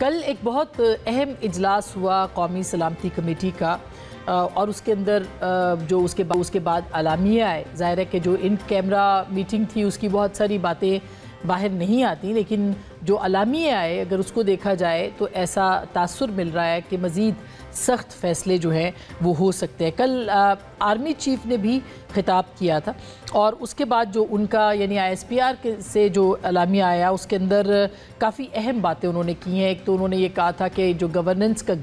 کل ایک بہت اہم اجلاس ہوا قومی سلامتی کمیٹی کا اور اس کے اندر جو اس کے بعد اعلامیہ آئے. ظاہر ہے کہ جو ان کیمرہ میٹنگ تھی اس کی بہت ساری باتیں باہر نہیں آتی، لیکن جو اعلامیہ آئے اگر اس کو دیکھا جائے تو ایسا تاثر مل رہا ہے کہ مزید سخت فیصلے جو ہیں وہ ہو سکتے ہیں. کل آرمی چیف نے بھی خطاب کیا تھا اور اس کے بعد جو ان کا یعنی ISPR سے جو اعلامیہ آیا اس کے اندر کافی اہم باتیں انہوں نے کی ہیں. ایک تو انہوں نے یہ کہا تھا کہ جو گورننس کا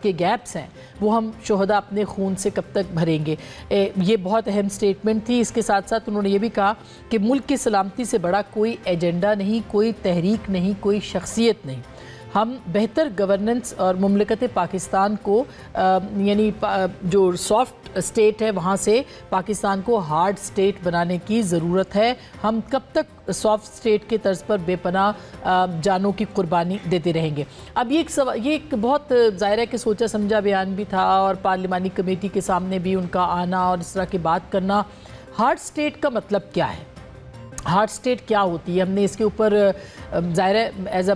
گیپس ہیں وہ ہم شہداء اپنے خون سے کب تک بھریں گے. یہ بہت اہم سٹیٹمنٹ تھی. اس کے ساتھ ساتھ انہوں نے یہ بھی کہا کہ ملک کی سلامتی سے بڑا کوئی ایجنڈا نہیں، کوئی تحریک نہیں، کوئی شخصیت نہیں. ہم بہتر گورننس اور مملکت پاکستان کو یعنی جو سافٹ اسٹیٹ ہے وہاں سے پاکستان کو ہارڈ اسٹیٹ بنانے کی ضرورت ہے. ہم کب تک سافٹ اسٹیٹ کے طرز پر بے پناہ جانوں کی قربانی دیتے رہیں گے. اب یہ ایک بہت ظاہر ہے کہ سوچا سمجھا بیان بھی تھا اور پارلیمانی کمیٹی کے سامنے بھی ان کا آنا اور اس طرح کی بات کرنا. ہارڈ اسٹیٹ کا مطلب کیا ہے؟ ہارڈ اسٹیٹ کیا ہوتی ہے؟ ہم نے اس کے اوپر ظاہر ہے as a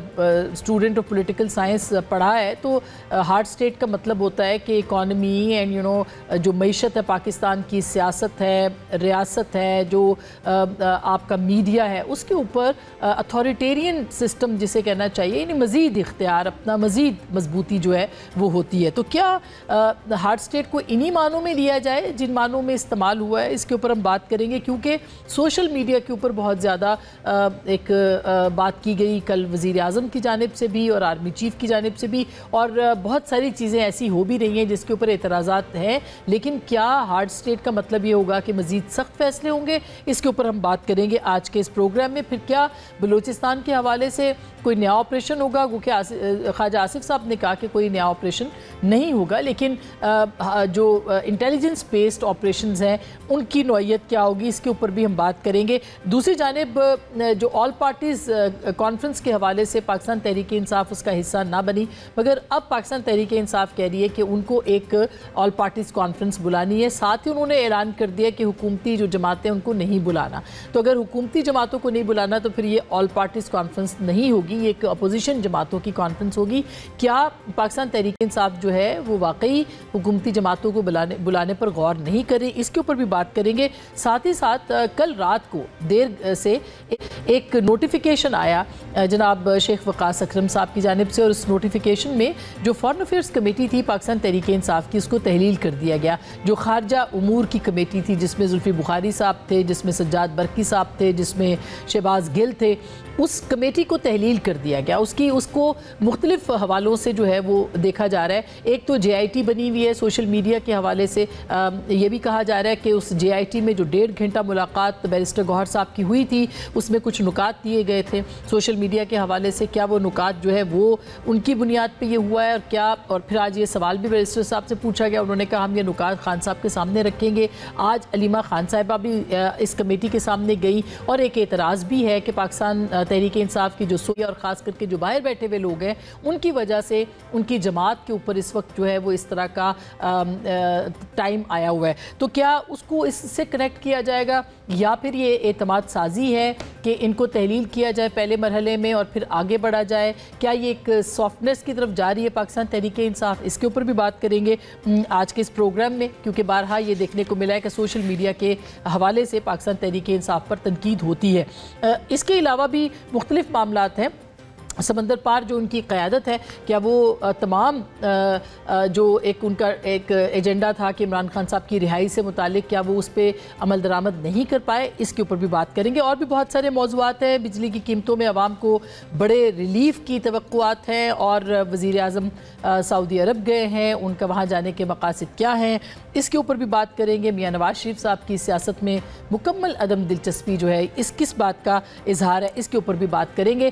student of political science پڑھا ہے تو ہارڈ اسٹیٹ کا مطلب ہوتا ہے کہ اکانومی اینڈ جو معیشت ہے پاکستان کی، سیاست ہے، ریاست ہے، جو آپ کا میڈیا ہے، اس کے اوپر اتھارٹیرین سسٹم جسے کہنا چاہیے، یعنی مزید اختیار، اپنا مزید مضبوطی جو ہے وہ ہوتی ہے. تو کیا ہارڈ اسٹیٹ کو انہی معنوں میں لیا جائے جن معنوں میں استعمال ہوا ہے؟ اس کے اوپر ہم بات کریں گے کیونکہ سوشل میڈیا کے اوپر بہت زیادہ ایک بات کی گئی کل وزیر اعظم کی جانب سے بھی اور آرمی چیف کی جانب سے بھی، اور بہت ساری چیزیں ایسی ہو بھی رہی ہیں جس کے اوپر اعتراضات ہیں. لیکن کیا ہارڈ اسٹیٹ کا مطلب یہ ہوگا کہ مزید سخت فیصلے ہوں گے؟ اس کے اوپر ہم بات کریں گے آج کے اس پروگرام میں. پھر کیا بلوچستان کے حوالے سے کوئی نیا آپریشن ہوگا؟ کیونکہ خواجہ آصف صاحب نے کہا کہ کوئی نیا آپریشن نہیں ہوگا، لیکن جو انٹیلیجنس بیسڈ آپریشنز ہیں ان کی نوعیت کیا ہوگی؟ اس کے اوپر بھی ہم بات کریں گے. دوسری جانب جو آل پارٹیز کانفرنس کے حوالے سے پاکستان تحریک انصاف اس کا حصہ نہ بنی، مگر اب پاکستان تحریک انصاف کہہ رہی ہے کہ ان کو ایک آل پارٹیز کانفرنس بلانی ہے. ساتھ ہی انہوں نے اعلان کر دیا کہ حکومتی جو جماعتیں ان کو نہیں بلانا. تو اگر حکومتی جماعتوں کو نہیں بلانا تو پھر یہ آل پارٹیز کانفرنس نہیں ہوگی، یہ ایک اپوزیشن جماعتوں کی کانفرنس ہوگی. کیا پاکستان تحریک انصاف جو ہے وہ واقعی حکومتی جماعتوں کو بلانے پر غور نہیں کر رہی؟ اس کے اوپر بھی بات کریں گے. ساتھ ہی ساتھ کل رات کو دیر سے ایک نوٹیفیکیشن آیا جناب شیخ وقاص اکرم صاحب کی جانب سے، اور اس نوٹیفیکیشن میں جو فارن افیئرز کمیٹی تھی پاکستان تحریک انصاف کی اس کو تحلیل کر دیا گیا. جو خارجہ امور کی کمیٹی تھی جس میں زلفی بخاری صاحب تھے، جس میں سجاد برقی صاحب تھے، جس میں شہباز گل تھے، اس کمیٹی کو تحلیل کر دیا گیا. اس کو مختلف حوالوں سے جو ہے وہ دیکھا جا رہا ہے. ایک تو JIT بنی ہوئی ہے سوشل میڈیا کے حوالے سے. یہ بھی کہا جا رہا ہے کہ اس JIT میں جو 1.5 گھنٹہ ملاقات بیرسٹر گوہر صاحب کی ہوئی تھی اس میں کچھ نکات دیے گئے تھے سوشل میڈیا کے حوالے سے. کیا وہ نکات جو ہے وہ ان کی بنیاد پہ یہ ہوا ہے اور پھر آج یہ سوال بھی بیرسٹر صاحب سے پوچھا گیا. انہوں نے کہا ہم یہ نکات خان صاحب کے سامنے رکھیں گے. آج علیمہ خان صاحبہ بھی اس کمیٹی کے سامنے گئی اور ایک اعتراض بھی ہے کہ پاکستان تحریک انصاف کی جو سوئی اور خاص کر کے جو باہر بیٹھے ہوئے لوگ ہیں ان کی وجہ سے ان کی جماعت کے اوپر اس وقت جو ہے وہ اس طرح کا ٹائم آیا ہوا ہے. تو کیا اس کو اس سے کنیکٹ کیا جائے گا یا پھر یہ اعتماد سازی ہے کہ ان کو تحلیل کیا جائے پہلے مرحلے میں اور پھر آگے بڑھا جائے؟ کیا یہ ایک سافٹنس کی طرف جا رہی ہے پاکستان تحریک انصاف؟ اس کے اوپر بھی بات کریں گے آج کے اس پروگرام میں، کیونکہ بارہا یہ دیکھنے کو ملا ہے کہ سوشل میڈیا کے حوالے سے پاکستان تحریک انصاف پر تنقید ہوتی ہے. اس کے علاوہ بھی مختلف معاملات ہیں. سمندر پار جو ان کی قیادت ہے، کیا وہ تمام جو ان کا ایک ایجنڈا تھا کہ عمران خان صاحب کی رہائی سے متعلق، کیا وہ اس پہ عمل درآمد نہیں کر پائے؟ اس کے اوپر بھی بات کریں گے. اور بھی بہت سارے موضوعات ہیں. بجلی کی قیمتوں میں عوام کو بڑے ریلیف کی توقعات ہیں اور وزیر اعظم سعودی عرب گئے ہیں، ان کا وہاں جانے کے مقاصد کیا ہیں؟ اس کے اوپر بھی بات کریں گے. میاں نواز شریف صاحب کی سیاست میں مکمل عدم دلچسپی جو ہے اس کس بات کا اظہار ہے؟ اس کے اوپر بھی بات کریں گے.